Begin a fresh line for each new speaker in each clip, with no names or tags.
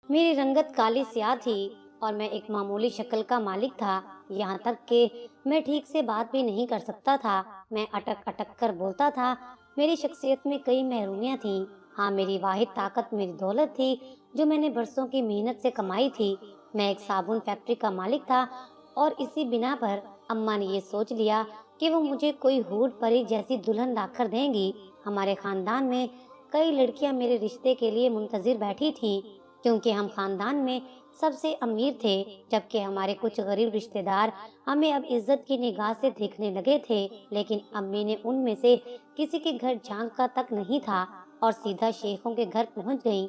मेरी रंगत काली स्याह थी और मैं एक मामूली शक्ल का मालिक था। यहाँ तक कि मैं ठीक से बात भी नहीं कर सकता था। मैं अटक अटक कर बोलता था। मेरी शख्सियत में कई महरूमियाँ थीं। हाँ, मेरी वाहिद ताकत मेरी दौलत थी, जो मैंने बरसों की मेहनत से कमाई थी। मैं एक साबुन फैक्ट्री का मालिक था और इसी बिना पर अम्मा ने ये सोच लिया कि वो मुझे कोई हूर परी जैसी दुल्हन लाकर देंगी। हमारे खानदान में कई लड़कियां मेरे रिश्ते के लिए मुंतजिर बैठी थीं, क्योंकि हम खानदान में सबसे अमीर थे, जबकि हमारे कुछ गरीब रिश्तेदार हमें अब इज्जत की निगाह से देखने लगे थे। लेकिन अम्मी ने उनमें से किसी के घर झांक का तक नहीं था और सीधा शेखों के घर पहुंच गईं।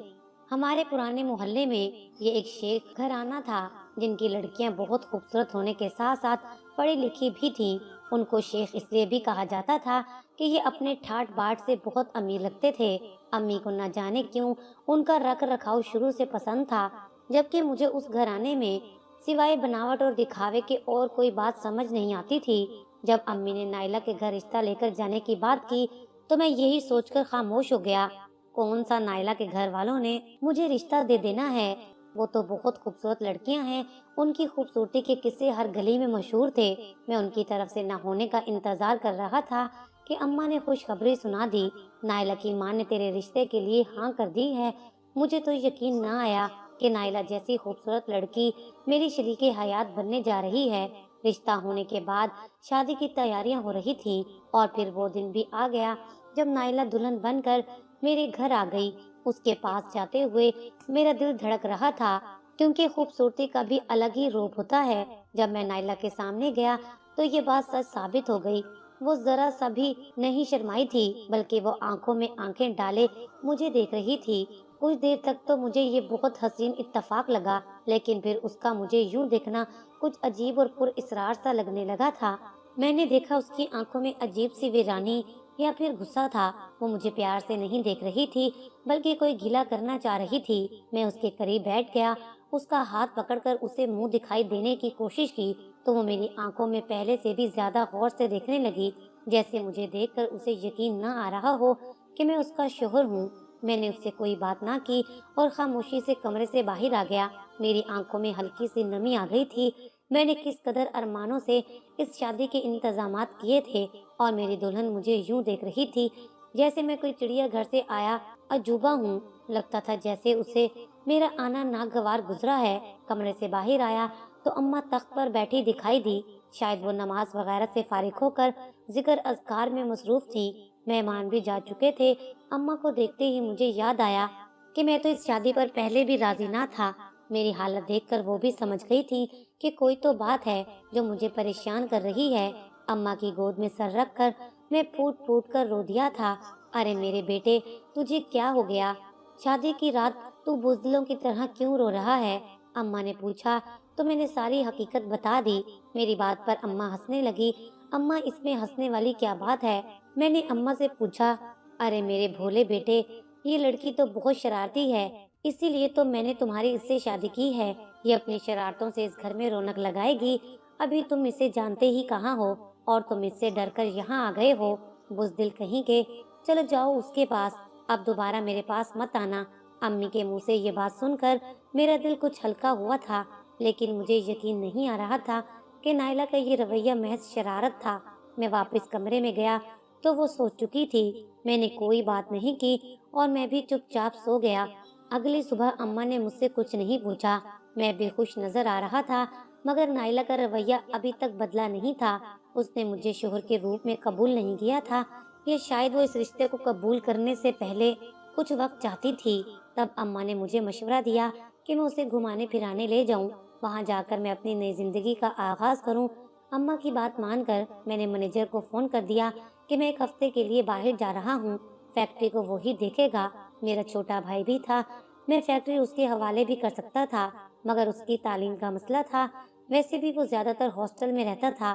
हमारे पुराने मोहल्ले में ये एक शेख घराना था, जिनकी लड़कियां बहुत खूबसूरत होने के साथ साथ पढ़ी लिखी भी थीं। उनको शेख इसलिए भी कहा जाता था कि ये अपने ठाट बाट से बहुत अमीर लगते थे। अम्मी को न जाने क्यों उनका रख रखाव शुरू से पसंद था, जबकि मुझे उस घराने में सिवाय बनावट और दिखावे के और कोई बात समझ नहीं आती थी। जब अम्मी ने नाइला के घर रिश्ता लेकर जाने की बात की, तो मैं यही सोचकर खामोश हो गया। कौन सा नाइला के घर वालों ने मुझे रिश्ता दे देना है। वो तो बहुत खूबसूरत लड़कियां हैं। उनकी खूबसूरती के किस्से हर गली में मशहूर थे। मैं उनकी तरफ से न होने का इंतजार कर रहा था कि अम्मा ने खुशखबरी सुना दी। नाइला की माँ ने तेरे रिश्ते के लिए हाँ कर दी है। मुझे तो यकीन न आया कि नाइला जैसी खूबसूरत लड़की मेरी शरीके हयात बनने जा रही है। रिश्ता होने के बाद शादी की तैयारियां हो रही थी और फिर वो दिन भी आ गया जब नाइला दुल्हन बनकर मेरे घर आ गई। उसके पास जाते हुए मेरा दिल धड़क रहा था, क्योंकि खूबसूरती का भी अलग ही रूप होता है। जब मैं नाइला के सामने गया तो ये बात सच साबित हो गई। वो जरा सा भी नहीं शर्माई थी, बल्कि वो आंखों में आंखें डाले मुझे देख रही थी। कुछ देर तक तो मुझे ये बहुत हसीन इत्तेफाक लगा, लेकिन फिर उसका मुझे यूं देखना कुछ अजीब और पुरइसरार सा लगने लगा था। मैंने देखा उसकी आंखों में अजीब सी वीरानी या फिर गुस्सा था। वो मुझे प्यार से नहीं देख रही थी, बल्कि कोई गिला करना चाह रही थी। मैं उसके करीब बैठ गया, उसका हाथ पकड़कर उसे मुंह दिखाई देने की कोशिश की, तो वो मेरी आंखों में पहले से भी ज्यादा गौर से देखने लगी, जैसे मुझे देखकर उसे यकीन न आ रहा हो कि मैं उसका शोहर हूँ। मैंने उससे कोई बात ना की और खामोशी से कमरे से बाहर आ गया। मेरी आंखों में हल्की सी नमी आ गई थी। मैंने किस कदर अरमानों से इस शादी के इंतजामात किए थे और मेरी दुल्हन मुझे यूं देख रही थी जैसे मैं कोई चिड़िया घर से आया अजूबा हूँ। लगता था जैसे उसे मेरा आना नागवार गुजरा है। कमरे से बाहर आया तो अम्मा तख्त पर बैठी दिखाई दी। शायद वो नमाज वगैरह से फारिग होकर जिक्र अज़कार में मसरूफ थी। मेहमान भी जा चुके थे। अम्मा को देखते ही मुझे याद आया कि मैं तो इस शादी पर पहले भी राजी ना था। मेरी हालत देखकर वो भी समझ गई थी कि कोई तो बात है जो मुझे परेशान कर रही है। अम्मा की गोद में सर रखकर मैं फूट फूट कर रो दिया था। अरे मेरे बेटे, तुझे क्या हो गया? शादी की रात तू बुज़दिलों की तरह क्यों रो रहा है? अम्मा ने पूछा तो मैंने सारी हकीकत बता दी। मेरी बात पर अम्मा हंसने लगी। अम्मा, इसमें हंसने वाली क्या बात है? मैंने अम्मा से पूछा। अरे मेरे भोले बेटे, ये लड़की तो बहुत शरारती है, इसीलिए तो मैंने तुम्हारी इससे शादी की है। ये अपनी शरारतों से इस घर में रौनक लगाएगी। अभी तुम इसे जानते ही कहाँ हो और तुम इससे डरकर यहाँ आ गए हो। बुज़दिल कहीं के, चलो जाओ उसके पास, अब दोबारा मेरे पास मत आना। अम्मी के मुंह से ये बात सुनकर मेरा दिल कुछ हल्का हुआ था, लेकिन मुझे यकीन नहीं आ रहा था कि नाइला का ये रवैया महज शरारत था। मैं वापस कमरे में गया तो वो सो चुकी थी। मैंने कोई बात नहीं की और मैं भी चुपचाप सो गया। अगली सुबह अम्मा ने मुझसे कुछ नहीं पूछा। मैं बेखुश नजर आ रहा था, मगर नाइला का रवैया अभी तक बदला नहीं था। उसने मुझे शोहर के रूप में कबूल नहीं किया था, या शायद वो इस रिश्ते को कबूल करने से पहले कुछ वक्त चाहती थी। तब अम्मा ने मुझे मशवरा दिया कि मैं उसे घुमाने फिराने ले जाऊं, वहां जाकर मैं अपनी नई जिंदगी का आगाज करूं। अम्मा की बात मानकर मैंने मैनेजर को फोन कर दिया कि मैं एक हफ्ते के लिए बाहर जा रहा हूं। फैक्ट्री को वही देखेगा। मेरा छोटा भाई भी था। मैं फैक्ट्री उसके हवाले भी कर सकता था, मगर उसकी तालीम का मसला था। वैसे भी वो ज्यादातर हॉस्टल में रहता था।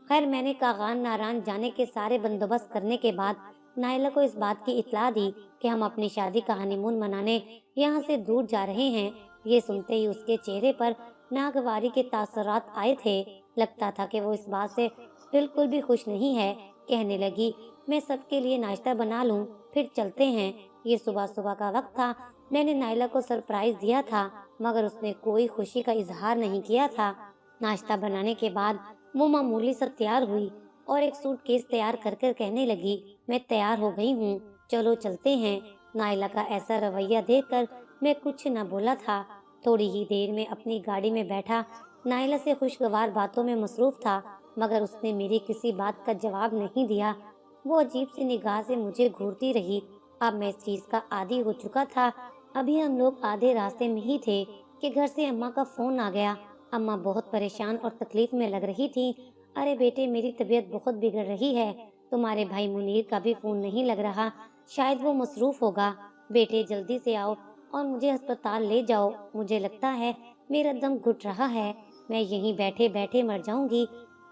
खैर, मैंने कागान नारायण जाने के सारे बंदोबस्त करने के बाद नाइला को इस बात की इत्तला दी कि हम अपनी शादी का हनीमून मनाने यहाँ से दूर जा रहे हैं। ये सुनते ही उसके चेहरे पर नागवारी के तासुरात आए थे। लगता था कि वो इस बात से बिल्कुल भी खुश नहीं है। कहने लगी, मैं सबके लिए नाश्ता बना लूं, फिर चलते हैं। ये सुबह सुबह का वक्त था। मैंने नाइला को सरप्राइज दिया था। मगर उसने कोई खुशी का इजहार नहीं किया था। नाश्ता बनाने के बाद वो मामूली सा तैयार हुई और एक सूटकेस तैयार कर कर कहने लगी, मैं तैयार हो गई हूँ, चलो चलते हैं। नाइला का ऐसा रवैया देखकर मैं कुछ न बोला था। थोड़ी ही देर में अपनी गाड़ी में बैठा नाइला से खुशगवार बातों में मसरूफ था, मगर उसने मेरी किसी बात का जवाब नहीं दिया। वो अजीब सी निगाह से मुझे घूरती रही। अब मैं इस चीज का आदी हो चुका था। अभी हम लोग आधे रास्ते में ही थे कि घर से अम्मा का फोन आ गया। अम्मा बहुत परेशान और तकलीफ में लग रही थी। अरे बेटे, मेरी तबीयत बहुत बिगड़ रही है। तुम्हारे भाई मुनीर का भी फोन नहीं लग रहा, शायद वो मसरूफ होगा। बेटे जल्दी से आओ और मुझे अस्पताल ले जाओ। मुझे लगता है मेरा दम घुट रहा है, मैं यहीं बैठे बैठे मर जाऊंगी।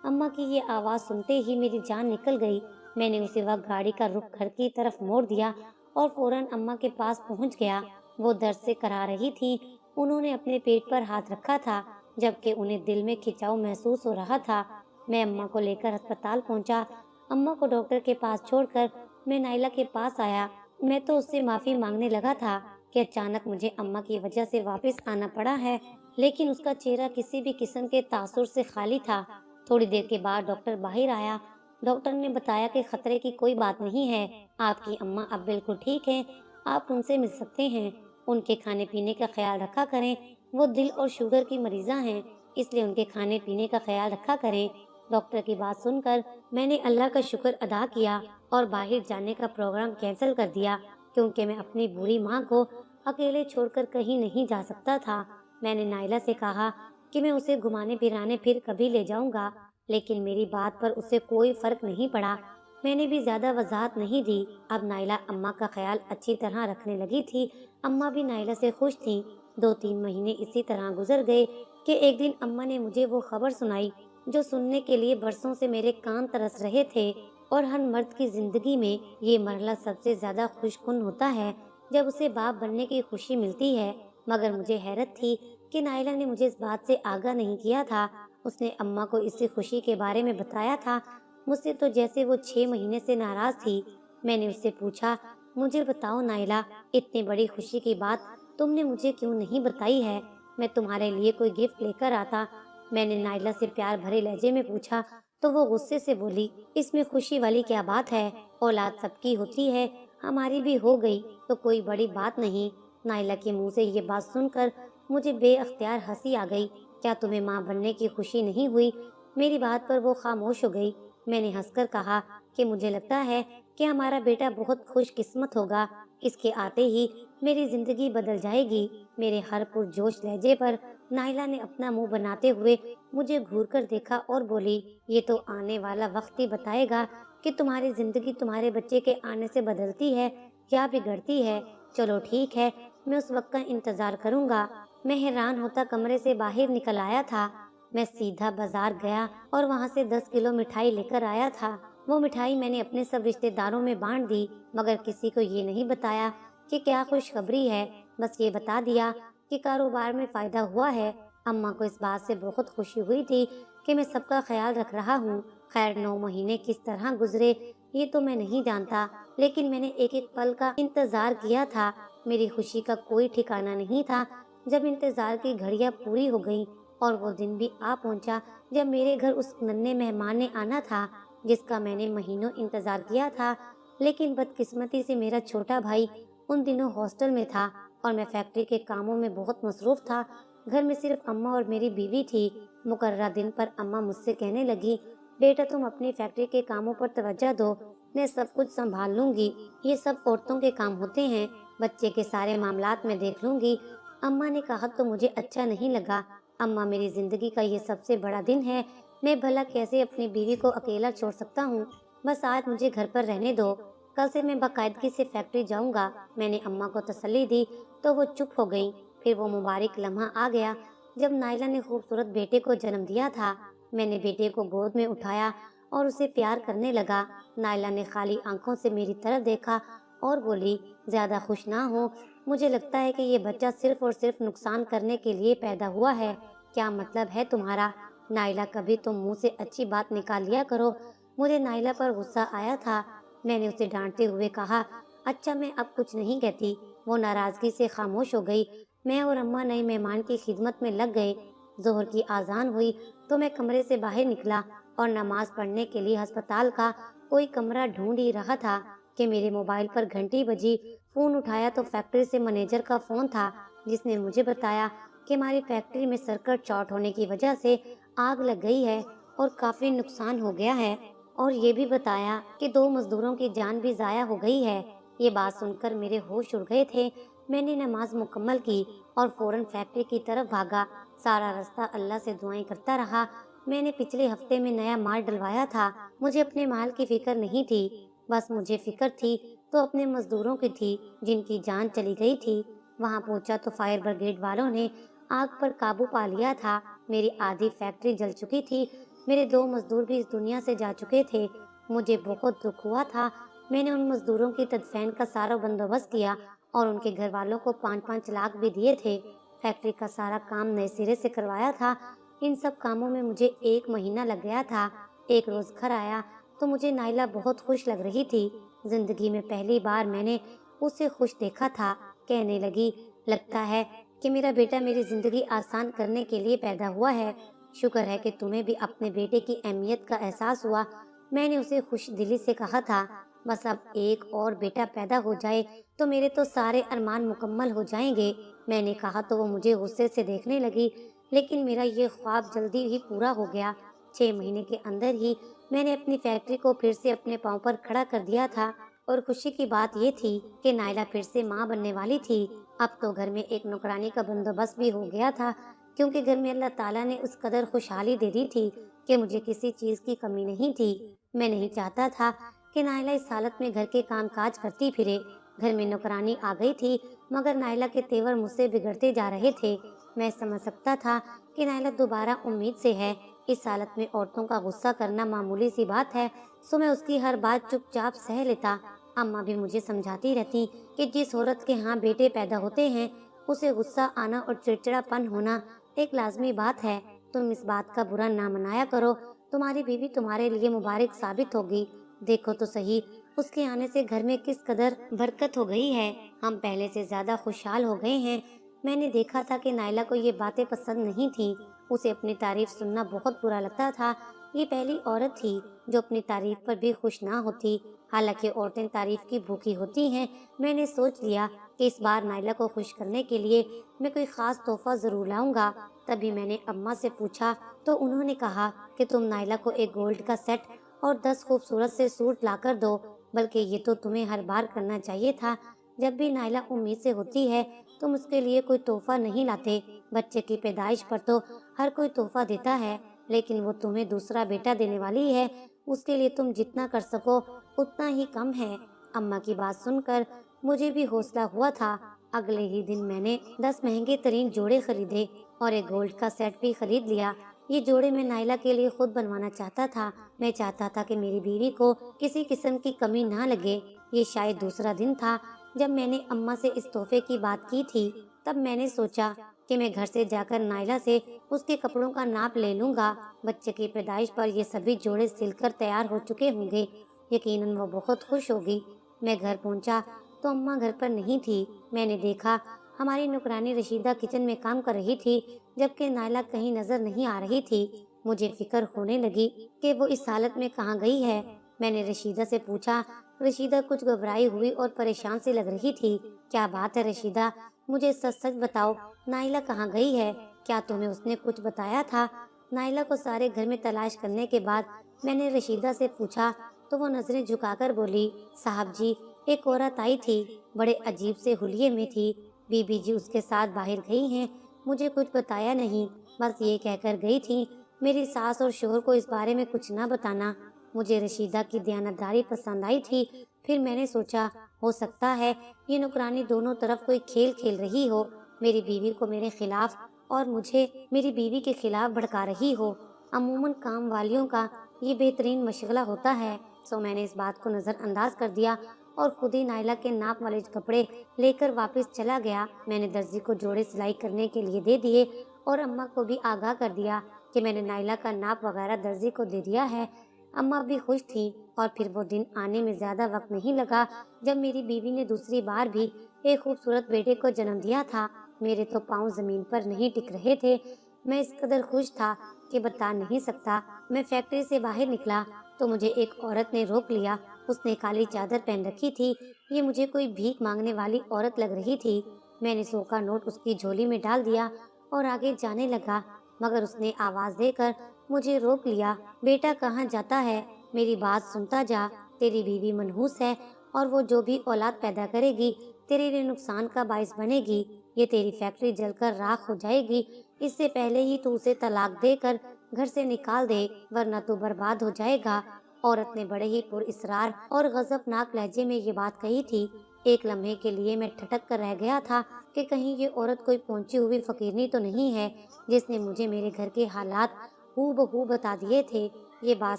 अम्मा की ये आवाज़ सुनते ही मेरी जान निकल गई। मैंने उसी वक्त गाड़ी का रुख घर की तरफ मोड़ दिया और फौरन अम्मा के पास पहुंच गया। वो दर्द से कराह रही थी। उन्होंने अपने पेट पर हाथ रखा था, जबकि उन्हें दिल में खिंचाव महसूस हो रहा था। मैं अम्मा को लेकर अस्पताल पहुंचा। अम्मा को डॉक्टर के पास छोड़कर मैं नाइला के पास आया। मैं तो उससे माफ़ी मांगने लगा था कि अचानक मुझे अम्मा की वजह से वापस आना पड़ा है, लेकिन उसका चेहरा किसी भी किस्म के तासुर से खाली था। थोड़ी देर के बाद डॉक्टर बाहर आया। डॉक्टर ने बताया कि खतरे की कोई बात नहीं है, आपकी अम्मा अब बिल्कुल ठीक है, आप उनसे मिल सकते हैं। उनके खाने पीने का ख्याल रखा करें, वो दिल और शुगर की मरीजा हैं, इसलिए उनके खाने पीने का ख्याल रखा करें। डॉक्टर की बात सुनकर मैंने अल्लाह का शुक्र अदा किया और बाहर जाने का प्रोग्राम कैंसिल कर दिया, क्योंकि मैं अपनी बूढ़ी माँ को अकेले छोड़कर कहीं नहीं जा सकता था। मैंने नाइला से कहा कि मैं उसे घुमाने फिराने फिर कभी ले जाऊंगा, लेकिन मेरी बात पर उसे कोई फर्क नहीं पड़ा। मैंने भी ज्यादा वजाहत नहीं दी। अब नाइला अम्मा का ख्याल अच्छी तरह रखने लगी थी। अम्मा भी नाइला से खुश थी। 2-3 महीने इसी तरह गुजर गए कि एक दिन अम्मा ने मुझे वो खबर सुनाई जो सुनने के लिए बरसों से मेरे कान तरस रहे थे। और हर मर्द की जिंदगी में ये मरहला सबसे ज्यादा खुशकुन होता है जब उसे बाप बनने की खुशी मिलती है। मगर मुझे हैरत थी कि नाइला ने मुझे इस बात से आगाह नहीं किया था। उसने अम्मा को इसी खुशी के बारे में बताया था। मुझसे तो जैसे वो 6 महीने से नाराज थी। मैंने उससे पूछा, मुझे बताओ नाइला, इतनी बड़ी खुशी की बात तुमने मुझे क्यों नहीं बताई है? मैं तुम्हारे लिए कोई गिफ्ट लेकर आता। मैंने नाइला से प्यार भरे लहजे में पूछा तो वो गुस्से से बोली, इसमें खुशी वाली क्या बात है? औलाद सबकी होती है, हमारी भी हो गई तो कोई बड़ी बात नहीं। नाइला के मुंह से ये बात सुनकर मुझे बेअख्तियार हंसी आ गई। क्या तुम्हें माँ बनने की खुशी नहीं हुई? मेरी बात पर वो खामोश हो गई। मैंने हंसकर कहा कि मुझे लगता है कि हमारा बेटा बहुत खुशकिस्मत होगा। इसके आते ही मेरी जिंदगी बदल जाएगी। मेरे हर पुरजोश लहजे पर नाइला ने अपना मुंह बनाते हुए मुझे घूरकर देखा और बोली, ये तो आने वाला वक्त ही बताएगा कि तुम्हारी जिंदगी तुम्हारे बच्चे के आने से बदलती है या बिगड़ती है। चलो ठीक है, मैं उस वक्त का इंतजार करूंगा। मैं हैरान होता कमरे से बाहर निकल आया था। मैं सीधा बाजार गया और वहाँ से 10 किलो मिठाई लेकर आया था। वो मिठाई मैंने अपने सब रिश्तेदारों में बांट दी, मगर किसी को ये नहीं बताया कि क्या खुशखबरी है। बस ये बता दिया कि कारोबार में फायदा हुआ है। अम्मा को इस बात से बहुत खुशी हुई थी कि मैं सबका ख्याल रख रहा हूँ। खैर 9 महीने किस तरह गुजरे ये तो मैं नहीं जानता, लेकिन मैंने एक एक पल का इंतजार किया था। मेरी खुशी का कोई ठिकाना नहीं था। जब इंतजार की घड़ियां पूरी हो गईं और वो दिन भी आ पहुंचा जब मेरे घर उस नन्हे मेहमान ने आना था जिसका मैंने महीनों इंतजार किया था, लेकिन बदकिस्मती से मेरा छोटा भाई उन दिनों हॉस्टल में था और मैं फैक्ट्री के कामों में बहुत मसरूफ था। घर में सिर्फ अम्मा और मेरी बीवी थी। मुकर्ररा दिन पर अम्मा मुझसे कहने लगी, बेटा तुम अपनी फैक्ट्री के कामों पर तवज्जो दो, मैं सब कुछ संभाल लूंगी। ये सब औरतों के काम होते हैं, बच्चे के सारे मामलात में देख लूंगी। अम्मा ने कहा तो मुझे अच्छा नहीं लगा। अम्मा, मेरी जिंदगी का ये सबसे बड़ा दिन है, मैं भला कैसे अपनी बीवी को अकेला छोड़ सकता हूँ? बस आज मुझे घर पर रहने दो, कल से मैं बाकायदगी से फैक्ट्री जाऊंगा। मैंने अम्मा को तसल्ली दी तो वो चुप हो गई। फिर वो मुबारक लम्हा आ गया जब नाइला ने खूबसूरत बेटे को जन्म दिया था। मैंने बेटे को गोद में उठाया और उसे प्यार करने लगा। नाइला ने खाली आंखों से मेरी तरफ देखा और बोली, ज्यादा खुश ना हो, मुझे लगता है कि ये बच्चा सिर्फ और सिर्फ नुकसान करने के लिए पैदा हुआ है। क्या मतलब है तुम्हारा? नाइला, कभी तुम मुंह से अच्छी बात निकाल लिया करो। मुझे नाइला पर गुस्सा आया था। मैंने उसे डांटते हुए कहा, अच्छा मैं अब कुछ नहीं कहती। वो नाराजगी से खामोश हो गई। मैं और अम्मा नए मेहमान की खिदमत में लग गए। ज़ोहर की आज़ान हुई तो मैं कमरे से बाहर निकला और नमाज पढ़ने के लिए अस्पताल का कोई कमरा ढूंढ ही रहा था कि मेरे मोबाइल पर घंटी बजी। फ़ोन उठाया तो फैक्ट्री से मैनेजर का फ़ोन था, जिसने मुझे बताया कि हमारी फैक्ट्री में सर्किट शॉर्ट होने की वजह से आग लग गई है और काफ़ी नुकसान हो गया है, और ये भी बताया कि 2 मजदूरों की जान भी ज़ाया हो गई है। ये बात सुनकर मेरे होश उड़ गए थे। मैंने नमाज मुकम्मल की और फौरन फैक्ट्री की तरफ भागा। सारा रास्ता अल्लाह से दुआएं करता रहा। मैंने पिछले हफ्ते में नया माल डलवाया था। मुझे अपने माल की फिक्र नहीं थी, बस मुझे फिक्र थी तो अपने मजदूरों की थी जिनकी जान चली गई थी। वहां पहुंचा तो फायर ब्रिगेड वालों ने आग पर काबू पा लिया था। मेरी आधी फैक्ट्री जल चुकी थी। मेरे 2 मजदूर भी इस दुनिया से जा चुके थे। मुझे बहुत दुख हुआ था। मैंने उन मजदूरों की तदफीन का सारा बंदोबस्त किया और उनके घर वालों को 5-5 लाख भी दिए थे। फैक्ट्री का सारा काम नए सिरे से करवाया था। इन सब कामों में मुझे 1 महीना लग गया था। एक रोज घर आया तो मुझे नाइला बहुत खुश लग रही थी। जिंदगी में पहली बार मैंने उसे खुश देखा था। कहने लगी, लगता है कि मेरा बेटा मेरी जिंदगी आसान करने के लिए पैदा हुआ है। शुक्र है कि तुम्हें भी अपने बेटे की अहमियत का एहसास हुआ। मैंने उसे खुश दिली से कहा था, बस अब एक और बेटा पैदा हो जाए तो मेरे तो सारे अरमान मुकम्मल हो जाएंगे। मैंने कहा तो वो मुझे गुस्से से देखने लगी, लेकिन मेरा ये ख्वाब जल्दी ही पूरा हो गया। 6 महीने के अंदर ही मैंने अपनी फैक्ट्री को फिर से अपने पांव पर खड़ा कर दिया था। और खुशी की बात ये थी कि नायला फिर से माँ बनने वाली थी। अब तो घर में एक नौकरानी का बंदोबस्त भी हो गया था, क्योंकि घर में अल्लाह ताला ने उस कदर खुशहाली दे दी थी कि मुझे किसी चीज की कमी नहीं थी। मैं नहीं चाहता था कि नायला इस हालत में घर के काम काज करती फिरे। घर में नौकरानी आ गई थी, मगर नायला के तेवर मुझसे बिगड़ते जा रहे थे। मैं समझ सकता था कि नायला दोबारा उम्मीद से है। इस हालत में औरतों का गुस्सा करना मामूली सी बात है, सो मैं उसकी हर बात चुपचाप सह लेता। अम्मा भी मुझे समझाती रहती कि जिस औरत के यहाँ बेटे पैदा होते हैं उसे गुस्सा आना और चिड़चिड़ापन होना एक लाजमी बात है। तुम इस बात का बुरा ना मनाया करो, तुम्हारी बीवी तुम्हारे लिए मुबारक साबित होगी। देखो तो सही, उसके आने से घर में किस कदर बरकत हो गई है। हम पहले से ज्यादा खुशहाल हो गए हैं। मैंने देखा था कि नायला को ये बातें पसंद नहीं थी। उसे अपनी तारीफ सुनना बहुत बुरा लगता था। ये पहली औरत थी जो अपनी तारीफ पर भी खुश ना होती। हालांकि औरतें तारीफ की भूखी होती हैं। मैंने सोच लिया कि इस बार नायला को खुश करने के लिए मैं कोई खास तोहफा जरूर लाऊंगा। तभी मैंने अम्मा से पूछा तो उन्होंने कहा कि तुम नायला को एक गोल्ड का सेट और 10 खूबसूरत से सूट लाकर दो। बल्कि ये तो तुम्हें हर बार करना चाहिए था। जब भी नायला उम्मीद से होती है तुम उसके लिए कोई तोहफा नहीं लाते। बच्चे की पैदाइश पर तो हर कोई तोहफा देता है, लेकिन वो तुम्हें दूसरा बेटा देने वाली है, उसके लिए तुम जितना कर सको उतना ही कम है। अम्मा की बात सुनकर मुझे भी हौसला हुआ था। अगले ही दिन मैंने 10 महंगे तरीन जोड़े खरीदे और एक गोल्ड का सेट भी खरीद लिया। ये जोड़े मैं नायला के लिए खुद बनवाना चाहता था। मैं चाहता था कि मेरी बीवी को किसी किस्म की कमी ना लगे। ये शायद दूसरा दिन था जब मैंने अम्मा से इस तोहफे की बात की थी। तब मैंने सोचा कि मैं घर से जाकर नायला से उसके कपड़ों का नाप ले लूंगा। बच्चे की पैदाइश पर ये सभी जोड़े सिलकर तैयार हो चुके होंगे। यकीनन वो बहुत खुश होगी। मैं घर पहुंचा तो अम्मा घर पर नहीं थी। मैंने देखा हमारी नौकरानी रशीदा किचन में काम कर रही थी, जबकि नायला कहीं नजर नहीं आ रही थी। मुझे फिक्र होने लगी कि वो इस हालत में कहाँ गई है। मैंने रशीदा से पूछा। रशीदा कुछ घबराई हुई और परेशान सी लग रही थी। क्या बात है रशीदा, मुझे सच सच बताओ, नायला कहाँ गई है? क्या तुम्हें उसने कुछ बताया था? नायला को सारे घर में तलाश करने के बाद मैंने रशीदा से पूछा तो वो नजरें झुकाकर बोली, साहब जी, एक औरत आई थी, बड़े अजीब से हुलिये में थी। बीबी जी उसके साथ बाहर गई हैं। मुझे कुछ बताया नहीं, बस ये कहकर गई थी मेरी सास और शोहर को इस बारे में कुछ ना बताना। मुझे रशीदा की दयानतदारी पसंद आई थी। फिर मैंने सोचा हो सकता है ये नौकरानी दोनों तरफ कोई खेल खेल रही हो, मेरी बीवी को मेरे खिलाफ और मुझे मेरी बीवी के खिलाफ भड़का रही हो। अमूमन काम वालियों का ये बेहतरीन मशगला होता है। सो मैंने इस बात को नजरअंदाज कर दिया और खुद ही नायला के नाप वाले कपड़े लेकर वापस चला गया। मैंने दर्जी को जोड़े सिलाई करने के लिए दे दिए और अम्मा को भी आगाह कर दिया कि मैंने नायला का नाप वगैरह दर्जी को दे दिया है। अम्मा भी खुश थी। और फिर वो दिन आने में ज्यादा वक्त नहीं लगा जब मेरी बीवी ने दूसरी बार भी एक खूबसूरत बेटे को जन्म दिया था। मेरे तो पाँव जमीन पर नहीं टिक रहे थे। मैं इस कदर खुश था कि बता नहीं सकता। मैं फैक्ट्री से बाहर निकला तो मुझे एक औरत ने रोक लिया। उसने काली चादर पहन रखी थी। ये मुझे कोई भीख मांगने वाली औरत लग रही थी। मैंने 100 का नोट उसकी झोली में डाल दिया और आगे जाने लगा, मगर उसने आवाज देकर मुझे रोक लिया। बेटा, कहाँ जाता है? मेरी बात सुनता जा। तेरी बीवी मनहूस है और वो जो भी औलाद पैदा करेगी तेरे लिए नुकसान का बाइस बनेगी। ये तेरी फैक्ट्री जलकर राख हो जाएगी। इससे पहले ही तू उसे तलाक देकर घर से निकाल दे, वरना तू बर्बाद हो जाएगा। औरत ने बड़े ही पुरइसरार और गजबनाक लहजे में ये बात कही थी। एक लम्हे के लिए मैं ठटक कर रह गया था कि कहीं ये औरत कोई पहुंची हुई फकीरनी तो नहीं है जिसने मुझे मेरे घर के हालात हूबहू बता दिए थे। ये बात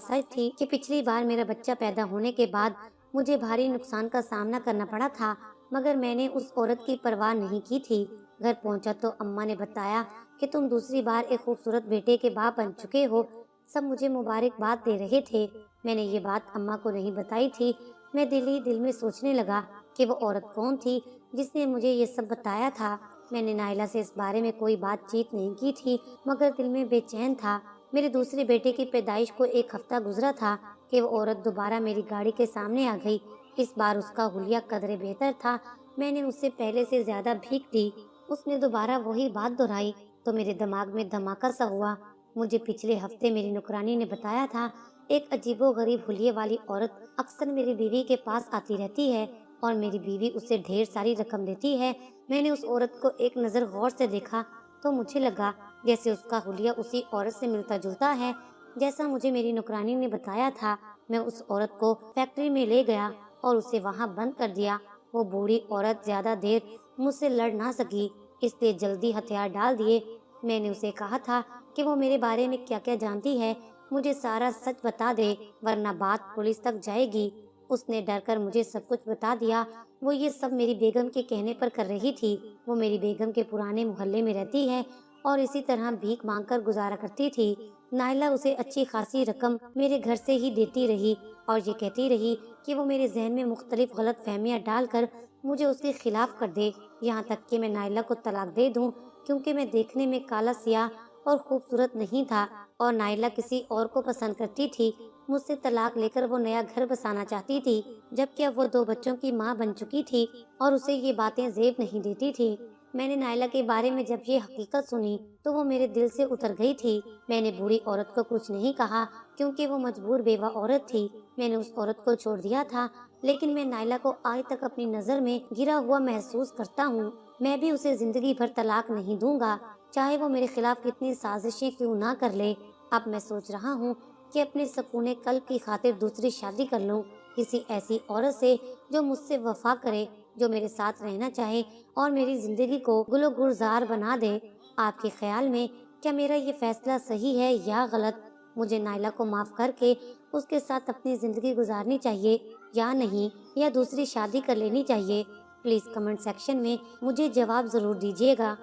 सच थी कि पिछली बार मेरा बच्चा पैदा होने के बाद मुझे भारी नुकसान का सामना करना पड़ा था, मगर मैंने उस औरत की परवाह नहीं की थी। घर पहुंचा तो अम्मा ने बताया कि तुम दूसरी बार एक खूबसूरत बेटे के बाप बन चुके हो। सब मुझे मुबारकबाद दे रहे थे। मैंने ये बात अम्मा को नहीं बताई थी। मैं दिल ही दिल में सोचने लगा कि वो औरत कौन थी जिसने मुझे ये सब बताया था। मैंने नाइला से इस बारे में कोई बातचीत नहीं की थी, मगर दिल में बेचैन था। मेरे दूसरे बेटे की पैदाइश को एक हफ्ता गुजरा था कि वो औरत दोबारा मेरी गाड़ी के सामने आ गई। इस बार उसका हुलिया कदरे बेहतर था। मैंने उससे पहले से ज्यादा भीख दी। उसने दोबारा वही बात दोहराई तो मेरे दिमाग में धमाका सा हुआ। मुझे पिछले हफ्ते मेरी नौकरानी ने बताया था, एक अजीबोगरीब हुलिये वाली औरत अक्सर मेरी बीवी के पास आती रहती है और मेरी बीवी उसे ढेर सारी रकम देती है। मैंने उस औरत को एक नज़र गौर से देखा तो मुझे लगा जैसे उसका हुलिया उसी औरत से मिलता जुलता है जैसा मुझे मेरी नौकरानी ने बताया था। मैं उस औरत को फैक्ट्री में ले गया और उसे वहां बंद कर दिया। वो बूढ़ी औरत ज्यादा देर मुझसे लड़ ना सकी, इसलिए जल्दी हथियार डाल दिए। मैंने उसे कहा था कि वो मेरे बारे में क्या क्या जानती है, मुझे सारा सच बता दे, वरना बात पुलिस तक जाएगी। उसने डर कर मुझे सब कुछ बता दिया। वो ये सब मेरी बेगम के कहने पर कर रही थी। वो मेरी बेगम के पुराने मोहल्ले में रहती है और इसी तरह भीख मांगकर गुजारा करती थी। नाइला उसे अच्छी खासी रकम मेरे घर से ही देती रही और ये कहती रही कि वो मेरे जहन में मुख्तलिफ गलत फहमियाँ डालकर मुझे उसके खिलाफ कर दे, यहाँ तक कि मैं नाइला को तलाक दे दूँ, क्योंकि मैं देखने में काला सियाह और खूबसूरत नहीं था और नाइला किसी और को पसंद करती थी। मुझसे तलाक लेकर वो नया घर बसाना चाहती थी, जबकि अब वो 2 बच्चों की माँ बन चुकी थी और उसे ये बातें जेब नहीं देती थी। मैंने नाइला के बारे में जब ये हकीकत सुनी तो वो मेरे दिल से उतर गई थी। मैंने बूढ़ी औरत को कुछ नहीं कहा क्योंकि वो मजबूर बेवा औरत थी। मैंने उस औरत को छोड़ दिया था, लेकिन मैं नाइला को आज तक अपनी नजर में गिरा हुआ महसूस करता हूँ। मैं भी उसे जिंदगी भर तलाक नहीं दूंगा, चाहे वो मेरे खिलाफ कितनी साजिशें क्यों ना कर ले। अब मैं सोच रहा हूँ कि अपने सकूने कल्ब की खातिर दूसरी शादी कर लूँ, किसी ऐसी औरत से जो मुझसे वफा करे, जो मेरे साथ रहना चाहे और मेरी जिंदगी को गुलो गुलजार बना दे। आपके ख्याल में क्या मेरा ये फैसला सही है या गलत? मुझे नाइला को माफ करके उसके साथ अपनी जिंदगी गुजारनी चाहिए या नहीं, या दूसरी शादी कर लेनी चाहिए? प्लीज कमेंट सेक्शन में मुझे जवाब जरूर दीजिएगा।